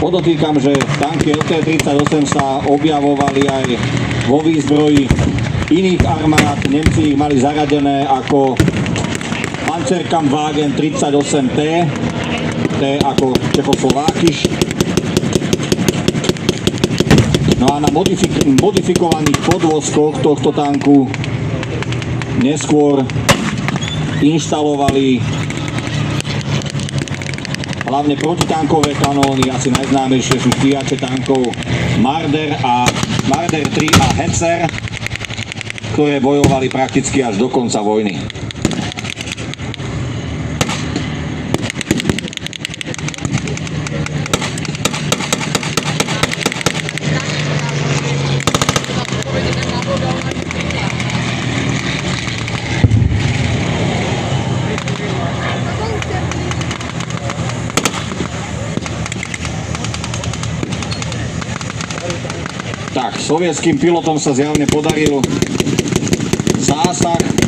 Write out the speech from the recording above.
Podotýkam, že tanky LT-38 sa objavovali aj vo výzbroji iných armád. Nemci ich mali zaradené ako Panzerkampfwagen 38T, T ako Čechoslovákiš. No a na modifikovaných podvozkoch tohto tanku neskôr inštalovali hlavne protitankové kanóny, asi najznámejšie sú stíhače tankov Marder 3 a Hetzer, ktoré bojovali prakticky až do konca vojny. Tak, sovietským pilotom sa zjavne podaril zásah